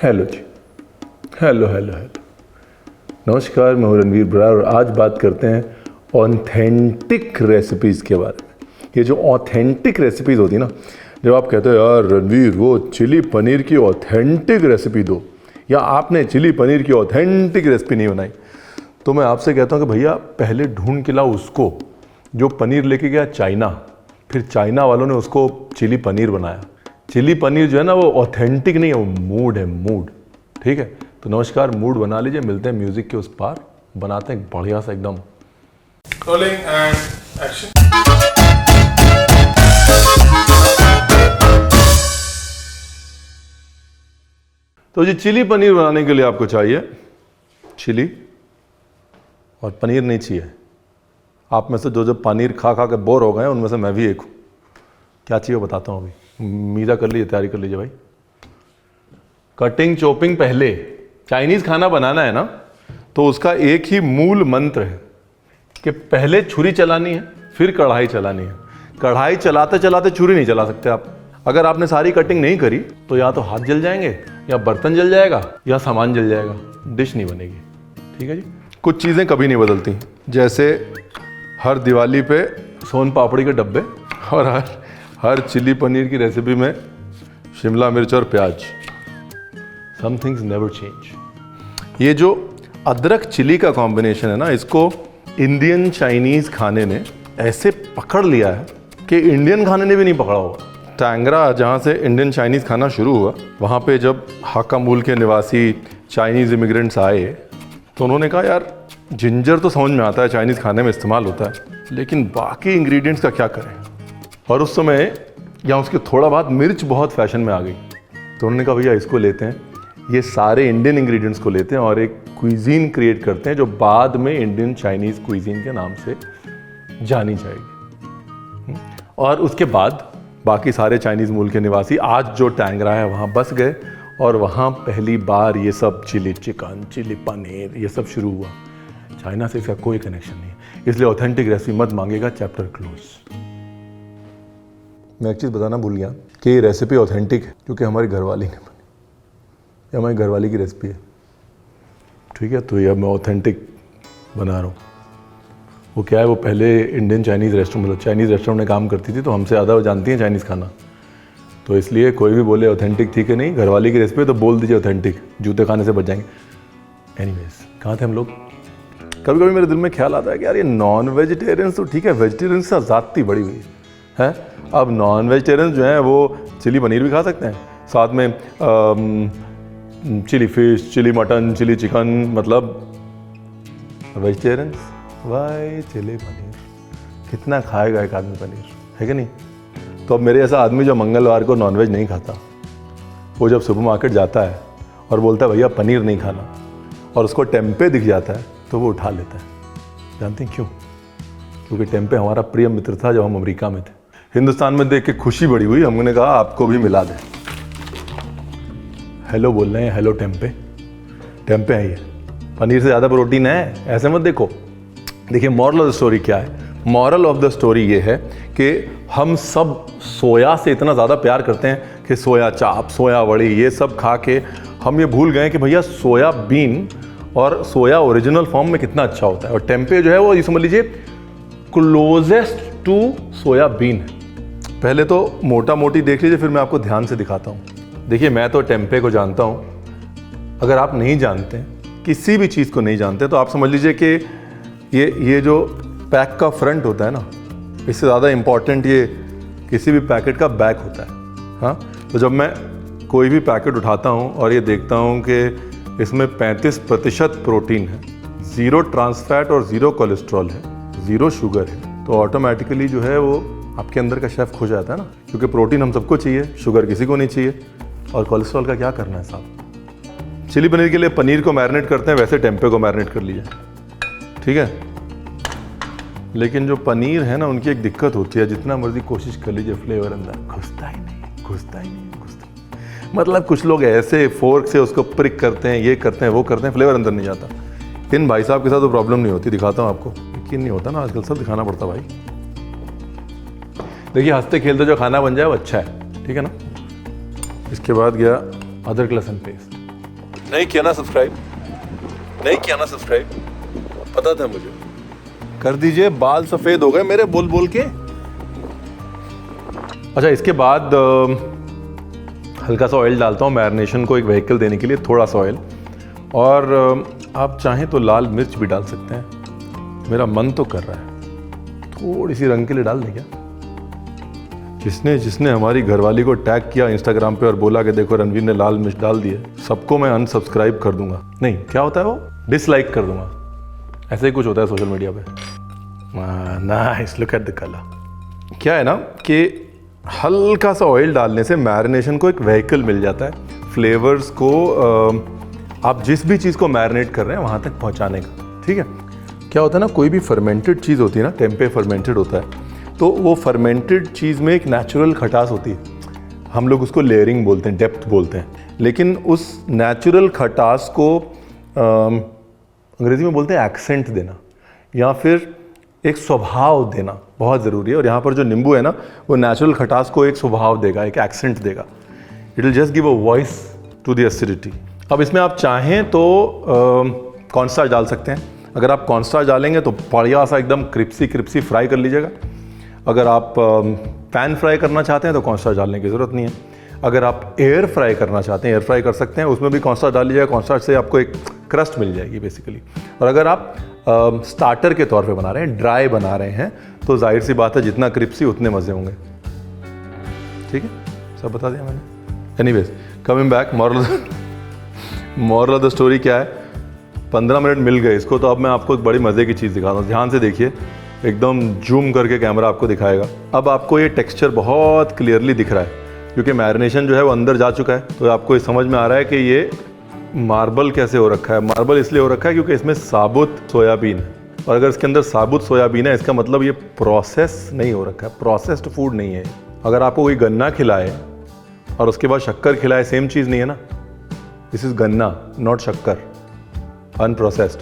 Hello जी, hello hello hello, नमस्कार। मैं हूँ रणवीर बरार और आज बात करते हैं ऑथेंटिक रेसिपीज़ के बारे में। ये जो ऑथेंटिक रेसिपीज़ होती है ना, जब आप कहते हो यार रणवीर वो चिली पनीर की ऑथेंटिक रेसिपी दो, या आपने चिली पनीर की ऑथेंटिक रेसिपी नहीं बनाई, तो मैं आपसे कहता हूँ कि भैया पहले ढूंढ के लाओ उसको जो पनीर लेके गया चाइना, फिर चाइना वालों ने उसको चिली पनीर बनाया। चिली पनीर जो है ना वो ऑथेंटिक नहीं है, वो मूड है, मूड। ठीक है, तो नमस्कार, मूड बना लीजिए। मिलते हैं म्यूजिक के उस पार, बनाते हैं बढ़िया सा एकदम। Rolling and action. तो जी चिली पनीर बनाने के लिए आपको चाहिए चिली और पनीर नहीं चाहिए। आप में से जो पनीर खा खा के बोर हो गए हैं उनमें से मैं भी एक हूँ। क्या चाहिए बताता हूँ अभी। मीज़ा कर लीजिए, तैयारी कर लीजिए भाई। कटिंग चॉपिंग पहले। चाइनीज़ खाना बनाना है ना तो उसका एक ही मूल मंत्र है कि पहले छुरी चलानी है फिर कढ़ाई चलानी है। कढ़ाई चलाते चलाते छुरी नहीं चला सकते आप। अगर आपने सारी कटिंग नहीं करी तो या तो हाथ जल जाएंगे, या बर्तन जल जाएगा, या सामान जल जाएगा, डिश नहीं बनेगी। ठीक है जी। कुछ चीज़ें कभी नहीं बदलती, जैसे हर दिवाली पे सोन पापड़ी के डब्बे और हर चिली पनीर की रेसिपी में शिमला मिर्च और प्याज। Some things never change. ये जो अदरक चिली का कॉम्बिनेशन है ना, इसको इंडियन चाइनीज़ खाने ने ऐसे पकड़ लिया है कि इंडियन खाने ने भी नहीं पकड़ा होगा। टैंगरा, जहाँ से इंडियन चाइनीज़ खाना शुरू हुआ, वहाँ पे जब हाकामूल के निवासी चाइनीज़ इमिग्रेंट्स आए तो उन्होंने कहा यार जिंजर तो समझ में आता है, चाइनीज़ खाने में इस्तेमाल होता है, लेकिन बाकी इंग्रेडिएंट्स का क्या करें। और उस समय या उसके थोड़ा बाद मिर्च बहुत फैशन में आ गई, तो उन्होंने कहा भैया इसको लेते हैं, ये सारे इंडियन इंग्रेडिएंट्स को लेते हैं और एक क्विजीन क्रिएट करते हैं जो बाद में इंडियन चाइनीज़ क्विजीन के नाम से जानी जाएगी। और उसके बाद बाकी सारे चाइनीज़ मूल के निवासी आज जो टैंगरा है वहाँ बस गए और वहाँ पहली बार ये सब चिली चिकन, चिली पनीर, ये सब शुरू हुआ। चाइना से इसका कोई कनेक्शन नहीं है, इसलिए ऑथेंटिक रेसिपी मत मांगेगा, चैप्टर क्लोज। मैं एक चीज़ बताना भूल गया कि ये रेसिपी ऑथेंटिक है क्योंकि हमारी घरवाली ने बनी, ये हमारी घरवाली की रेसिपी है। ठीक है, तो ये अब मैं ऑथेंटिक बना रहा हूँ। वो क्या है, वो पहले इंडियन चाइनीज़ रेस्टोरेंट, मतलब चाइनीज़ रेस्टोरेंट में काम करती थी, तो हमसे ज़्यादा वो जानती हैं चाइनीज़ खाना। तो इसलिए कोई भी बोले ऑथेंटिक ठीक है नहीं, घरवाली की रेसिपी तो बोल दीजिए ऑथेंटिक, जूते खाने से बच जाएंगे। एनीवेज, कहाँ थे हम लोग। कभी कभी मेरे दिल में ख्याल आता है कि यार ये नॉन वेजिटेरियंस तो ठीक है, वेजिटेरियंस से ज़्यादती बड़ी हुई है। अब नॉन वेजिटेरियंस जो हैं वो चिली पनीर भी खा सकते हैं, साथ में chilli fish, chilli mutton, chilli chicken, मतलब वेजिटेरियंस वाई चिली पनीर कितना खाएगा एक आदमी पनीर, है कि नहीं। तो अब मेरे ऐसा आदमी जो मंगलवार को नॉनवेज नहीं खाता, वो जब सुपरमार्केट जाता है और बोलता है भैया पनीर नहीं खाना, और उसको टेम्पे दिख जाता है तो वो उठा लेता है। जानते हैं क्यों? क्योंकि टेम्पे हमारा प्रिय मित्र था जब हम अमेरिका में थे। हिंदुस्तान में देख के खुशी बड़ी हुई, हमने कहा आपको भी मिला दें। हेलो बोल रहे हैं, हेलो टेम्पे। टेम्पे है ये, पनीर से ज़्यादा प्रोटीन है, ऐसे मत देखो। देखिए मॉरल ऑफ द स्टोरी क्या है। मॉरल ऑफ द स्टोरी ये है कि हम सब सोया से इतना ज़्यादा प्यार करते हैं कि सोया चाप, सोया वड़ी, ये सब खा के हम ये भूल गए कि भैया सोयाबीन और सोया ओरिजिनल फॉर्म में कितना अच्छा होता है। और टेम्पे जो है वो ये समझ लीजिए क्लोजेस्ट टू सोयाबीन है। पहले तो मोटा मोटी देख लीजिए, फिर मैं आपको ध्यान से दिखाता हूँ। देखिए मैं तो टेम्पे को जानता हूँ। अगर आप नहीं जानते, किसी भी चीज़ को नहीं जानते, तो आप समझ लीजिए कि ये जो पैक का फ्रंट होता है ना, इससे ज़्यादा इम्पॉर्टेंट ये किसी भी पैकेट का बैक होता है। हाँ, तो जब मैं कोई भी पैकेट उठाता हूँ और ये देखता हूँ कि इसमें 35% प्रोटीन है, 0 ट्रांस फैट और 0 कोलेस्ट्रॉल है, 0 शुगर है, तो ऑटोमेटिकली जो है वो आपके अंदर का शेफ खो जाता है ना। क्योंकि प्रोटीन हम सबको चाहिए, शुगर किसी को नहीं चाहिए, और कोलेस्ट्रॉल का क्या करना है साहब। चिली पनीर के लिए पनीर को मैरिनेट करते हैं, वैसे टेम्पे को मैरिनेट कर लीजिए, ठीक है। लेकिन जो पनीर है ना, उनकी एक दिक्कत होती है, जितना मर्जी कोशिश कर लीजिए फ्लेवर अंदर घुसता ही नहीं, घुसता ही नहीं, घुसता। मतलब कुछ लोग ऐसे फोर्क से उसको प्रिक करते हैं, ये करते हैं, वो करते हैं, फ्लेवर अंदर नहीं जाता। इन भाई साहब के साथ तो प्रॉब्लम नहीं होती, दिखाता हूँ आपको। यकीन नहीं होता ना, आजकल सब दिखाना पड़ता भाई। देखिए हंसते खेलते जो खाना बन जाए वो अच्छा है, ठीक है ना। इसके बाद गया अदरक लहसुन पेस्ट। नहीं किया ना सब्सक्राइब, नहीं किया ना सब्सक्राइब, पता था मुझे। कर दीजिए, बाल सफेद हो गए मेरे बोल बोल के। अच्छा, इसके बाद हल्का सा ऑयल डालता हूँ मैरिनेशन को एक व्हीकल देने के लिए, थोड़ा सा ऑयल। और आप चाहें तो लाल मिर्च भी डाल सकते हैं, मेरा मन तो कर रहा है थोड़ी सी रंग के लिए डाल दें क्या। जिसने हमारी घरवाली को टैग किया इंस्टाग्राम पे और बोला कि देखो रणवीर ने लाल मिर्च डाल दिए, सबको मैं अनसब्सक्राइब कर दूंगा। नहीं, क्या होता है वो, डिसलाइक कर दूंगा, ऐसे ही कुछ होता है सोशल मीडिया पे। Nice, look at the colour. क्या है ना कि हल्का सा ऑयल डालने से मैरिनेशन को एक व्हीकल मिल जाता है, फ्लेवर्स को आप जिस भी चीज़ को मैरिनेट कर रहे हैं वहाँ तक पहुँचाने का। ठीक है, क्या होता है ना, कोई भी फर्मेंटेड चीज़ होती है ना, टेम्पे फर्मेंटेड होता है, तो वो फर्मेंटेड चीज़ में एक नेचुरल खटास होती है, हम लोग उसको लेयरिंग बोलते हैं, डेप्थ बोलते हैं। लेकिन उस नेचुरल खटास को अंग्रेज़ी में बोलते हैं एक्सेंट देना, या फिर एक स्वभाव देना बहुत ज़रूरी है। और यहाँ पर जो नींबू है ना, वो नेचुरल खटास को एक स्वभाव देगा, एक एक्सेंट देगा। It will just give a voice to the acidity. अब इसमें आप चाहें तो कॉर्नस्टार्च डाल सकते हैं। अगर आप कॉर्नस्टार्च डालेंगे तो बढ़िया सा एकदम क्रिप्सी फ्राई कर लीजिएगा। अगर आप पैन फ्राई करना चाहते हैं तो कॉर्नस्टार्च डालने की ज़रूरत नहीं है। अगर आप एयर फ्राई करना चाहते हैं, एयर फ्राई कर सकते हैं, उसमें भी कॉर्नस्टार्च डाल लीजिएगा। कॉर्नस्टार्च से आपको एक क्रस्ट मिल जाएगी बेसिकली। और अगर आप स्टार्टर के तौर पे बना रहे हैं, ड्राई बना रहे हैं, तो जाहिर सी बात है जितना क्रिप्सी उतने मज़े होंगे। ठीक है, सब बता दिया मैंने। Anyways, coming back, moral of the story क्या है, 15 मिनट मिल गए इसको, तो अब मैं आपको एक बड़ी मज़े की चीज़ दिखाता हूँ। ध्यान से देखिए, एकदम जूम करके कैमरा आपको दिखाएगा। अब आपको ये टेक्सचर बहुत क्लियरली दिख रहा है क्योंकि मैरिनेशन जो है वो अंदर जा चुका है। तो आपको ये समझ में आ रहा है कि ये मार्बल कैसे हो रखा है। मार्बल इसलिए हो रखा है क्योंकि इसमें साबुत सोयाबीन है, और अगर इसके अंदर साबुत सोयाबीन है इसका मतलब ये प्रोसेस नहीं हो रखा है, प्रोसेस्ड फूड नहीं है। अगर आपको कोई गन्ना खिलाए और उसके बाद शक्कर खिलाए, सेम चीज़ नहीं है ना। दिस इज़ गन्ना, नॉट शक्कर, अनप्रोसेस्ड।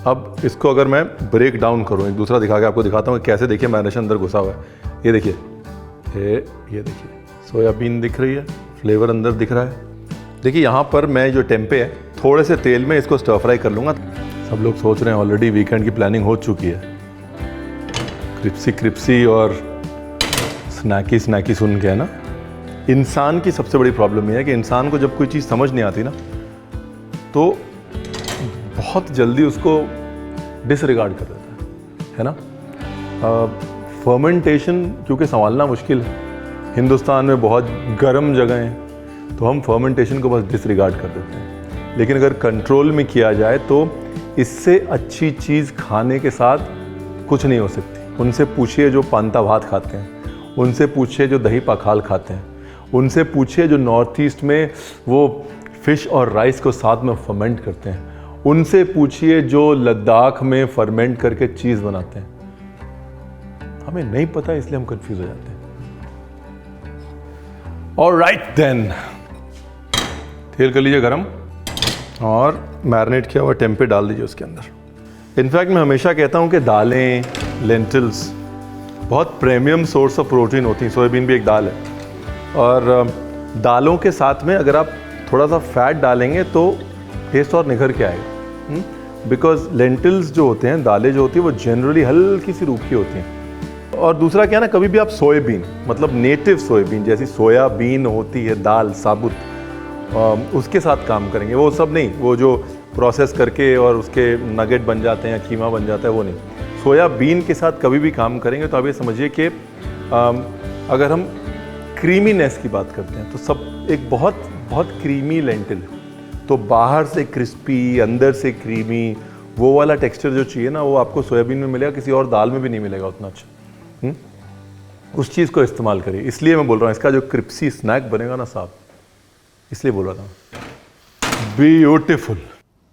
अब इसको अगर मैं ब्रेक डाउन करूँ, एक दूसरा दिखा के आपको दिखाता हूँ कैसे। देखिए मैरिनेशन अंदर घुसा हुआ है, ये देखिए, ये देखिए सोयाबीन दिख रही है, फ्लेवर अंदर दिख रहा है। देखिए यहाँ पर मैं जो टेम्पे है, थोड़े से तेल में इसको स्टर फ्राई कर लूँगा। सब लोग सोच रहे हैं ऑलरेडी वीकेंड की प्लानिंग हो चुकी है। क्रिप्सी और स्नैकी सुन के, है ना। इंसान की सबसे बड़ी प्रॉब्लम ये है कि इंसान को जब कोई चीज़ समझ नहीं आती ना, तो बहुत जल्दी उसको डिसरिगार्ड कर देता है ना। फर्मेंटेशन क्योंकि संभालना मुश्किल है, हिंदुस्तान में बहुत गर्म जगह हैं, तो हम फर्मेंटेशन को बस डिसरिगार्ड कर देते हैं। लेकिन अगर कंट्रोल में किया जाए तो इससे अच्छी चीज़ खाने के साथ कुछ नहीं हो सकती। उनसे पूछिए जो पांता भात खाते हैं, उनसे पूछिए जो दही पखाल खाते हैं, उनसे पूछिए जो नॉर्थ ईस्ट में वो फिश और राइस को साथ में फर्मेंट करते हैं, उनसे पूछिए जो लद्दाख में फर्मेंट करके चीज़ बनाते हैं। हमें नहीं पता, इसलिए हम कंफ्यूज हो जाते हैं। ऑलराइट देन, तेल कर लीजिए गरम और मैरिनेट किया हुआ टेम्पे डाल दीजिए उसके अंदर। इनफैक्ट मैं हमेशा कहता हूँ कि दालें, लेंटिल्स बहुत प्रीमियम सोर्स ऑफ प्रोटीन होती हैं। सोयाबीन भी एक दाल है, और दालों के साथ में अगर आप थोड़ा सा फैट डालेंगे तो टेस्ट और निखर के आएगा। बिकॉज लेंटिल्स जो होते हैं, दालें जो होती हैं, वो जनरली हल्की सी रूखी होती हैं। और दूसरा क्या है ना, कभी भी आप सोयाबीन मतलब नेटिव सोयाबीन जैसी सोयाबीन होती है दाल साबुत, उसके साथ काम करेंगे। वो सब नहीं, वो जो प्रोसेस करके और उसके नगेट बन जाते हैं या कीमा बन जाता है, वो नहीं। सोयाबीन के साथ कभी भी काम करेंगे तो आप ये समझिए कि अगर हम क्रीमीनेस की बात करते हैं तो सब एक बहुत बहुत क्रीमी लेंटिल, तो बाहर से क्रिस्पी अंदर से क्रीमी, वो वाला टेक्सचर जो चाहिए ना, वो आपको सोयाबीन में मिलेगा, किसी और दाल में भी नहीं मिलेगा उतना अच्छा। उस चीज़ को इस्तेमाल करिए। इसलिए मैं बोल रहा हूँ इसका जो क्रिप्सी स्नैक बनेगा ना साहब, इसलिए बोल रहा था। ब्यूटीफुल।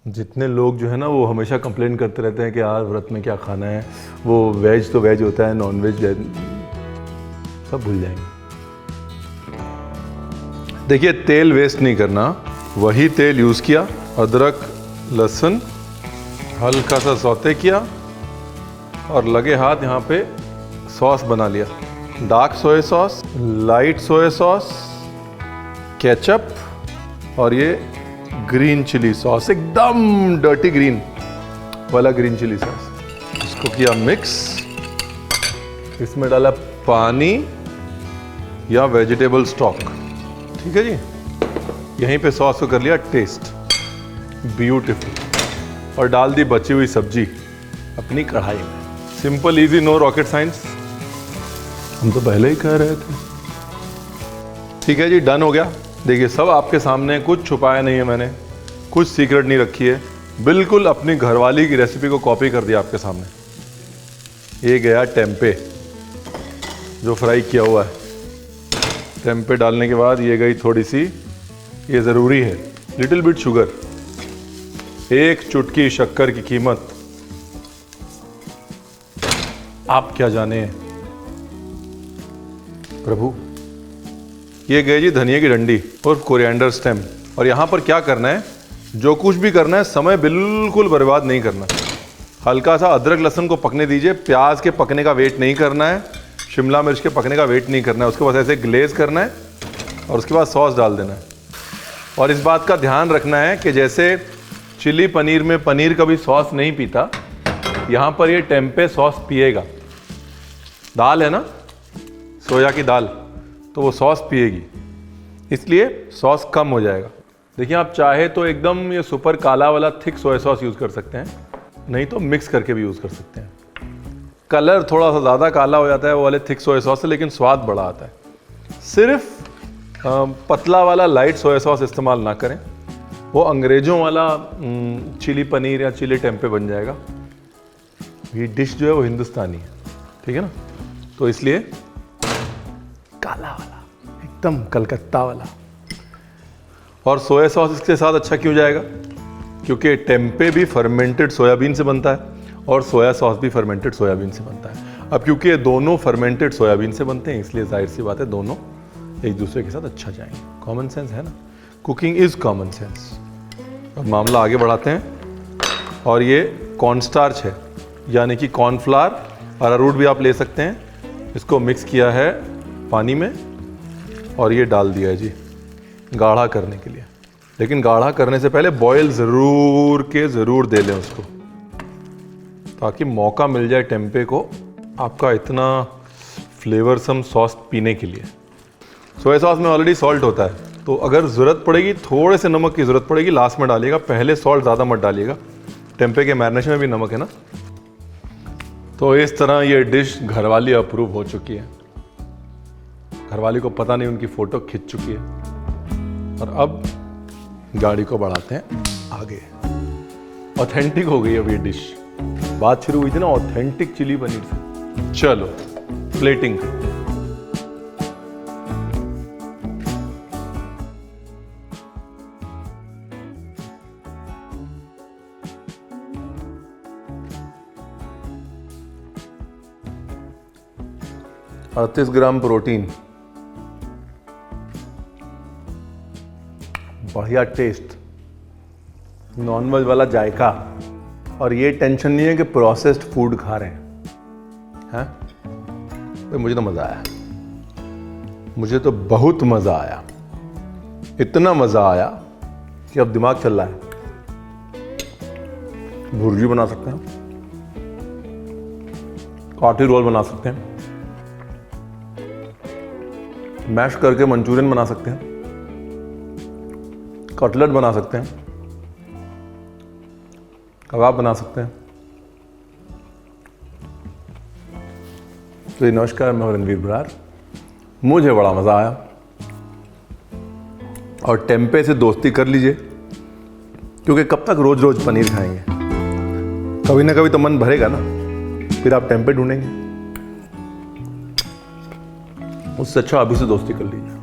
जितने लोग जो है ना वो हमेशा कंप्लेन करते रहते हैं कि यार व्रत में क्या खाना है, वो वेज तो वेज होता है, नॉन वेज सब भूल जाएंगे। देखिए तेल वेस्ट नहीं करना, वही तेल यूज़ किया, अदरक लहसुन हल्का सा सौते किया और लगे हाथ यहाँ पे सॉस बना लिया। Dark soya sauce, light soya sauce, ketchup और ये ग्रीन चिली सॉस, एकदम डर्टी ग्रीन वाला ग्रीन चिली सॉस। इसको किया मिक्स, इसमें डाला पानी या वेजिटेबल स्टॉक, ठीक है जी। यहीं पे सॉस को कर लिया टेस्ट, ब्यूटीफुल, और डाल दी बची हुई सब्जी अपनी कढ़ाई में। Simple easy, no rocket science, हम तो पहले ही कह रहे थे। ठीक है जी, डन हो गया। देखिए सब आपके सामने, कुछ छुपाया नहीं है मैंने, कुछ सीक्रेट नहीं रखी है, बिल्कुल अपनी घरवाली की रेसिपी को कॉपी कर दिया आपके सामने। ये गया टेम्पे जो फ्राई किया हुआ है। टेम्पे डालने के बाद ये गई थोड़ी सी, ये ज़रूरी है, लिटिल बिट शुगर। एक चुटकी शक्कर की कीमत आप क्या जाने प्रभु। ये गई जी धनिया की डंडी और कोरिएंडर स्टेम। और यहां पर क्या करना है, जो कुछ भी करना है समय बिल्कुल बर्बाद नहीं करना। हल्का सा अदरक लहसुन को पकने दीजिए, प्याज के पकने का वेट नहीं करना है, शिमला मिर्च के पकने का वेट नहीं करना है। उसके बाद ऐसे ग्लेज करना है और उसके बाद सॉस डाल देना है। और इस बात का ध्यान रखना है कि जैसे चिली पनीर में पनीर कभी सॉस नहीं पीता, यहाँ पर ये टेम्पे सॉस पिएगा। दाल है ना, सोया की दाल, तो वो सॉस पिएगी, इसलिए सॉस कम हो जाएगा। देखिए आप चाहे तो एकदम ये सुपर काला वाला थिक सोया सॉस यूज़ कर सकते हैं, नहीं तो मिक्स करके भी यूज़ कर सकते हैं। कलर थोड़ा सा ज़्यादा काला हो जाता है वो वाले थिक सोया सॉस से, लेकिन स्वाद बड़ा आता है। सिर्फ पतला वाला लाइट सोया सॉस इस्तेमाल ना करें, वो अंग्रेज़ों वाला चिली पनीर या चिली टेम्पे बन जाएगा। ये डिश जो है वो हिंदुस्तानी है, ठीक है ना, तो इसलिए काला वाला, एकदम कलकत्ता वाला। और सोया सॉस इसके साथ अच्छा क्यों जाएगा, क्योंकि टेम्पे भी फर्मेंटेड सोयाबीन से बनता है और सोया सॉस भी फर्मेंटेड सोयाबीन से बनता है। अब क्योंकि ये दोनों फर्मेंटेड सोयाबीन से बनते हैं, इसलिए जाहिर सी बात है दोनों एक दूसरे के साथ अच्छा जाएंगे। कॉमन सेंस है ना, कुकिंग इज कॉमन सेंस। अब मामला आगे बढ़ाते हैं। और ये कॉर्न स्टार्च है, यानी कि कॉर्नफ्लावर, अरारूट भी आप ले सकते हैं। इसको मिक्स किया है पानी में और ये डाल दिया है जी गाढ़ा करने के लिए। लेकिन गाढ़ा करने से पहले बॉयल ज़रूर दे लें उसको, ताकि मौका मिल जाए टेम्पे को आपका इतना फ्लेवरसम सॉस पीने के लिए। सोया सॉस में ऑलरेडी सॉल्ट होता है, तो अगर ज़रूरत पड़ेगी थोड़े से नमक की ज़रूरत पड़ेगी, लास्ट में डालिएगा, पहले सॉल्ट ज़्यादा मत डालिएगा। टेम्पे के मैरिनेशन में भी नमक है ना। तो इस तरह ये डिश घरवाली अप्रूव हो चुकी है। घरवाली को पता नहीं, उनकी फ़ोटो खिंच चुकी है। और अब गाड़ी को बढ़ाते हैं आगे। ऑथेंटिक हो गई अब ये डिश। बात शुरू हुई थी ना ऑथेंटिक चिली पनीर से। चलो प्लेटिंग। $38 ग्राम प्रोटीन, बढ़िया टेस्ट, नॉनवेज वाला जायका, और ये टेंशन नहीं है कि प्रोसेस्ड फूड खा रहे हैं। भाई मुझे तो मज़ा आया, मुझे तो बहुत मज़ा आया, इतना मज़ा आया कि अब दिमाग चल रहा है। भुर्जी बना सकते हैं, काठी रोल बना सकते हैं, मैश करके मंचूरियन बना सकते हैं, कटलेट बना सकते हैं, कबाब बना सकते हैं। तो नमस्कार, मैं रणवीर बरार, मुझे बड़ा मज़ा आया। और टेम्पे से दोस्ती कर लीजिए, क्योंकि कब तक रोज रोज पनीर खाएंगे, कभी ना कभी तो मन भरेगा ना, फिर आप टेम्पे ढूंढेंगे। उससे अच्छा अभी से दोस्ती कर लीजिए।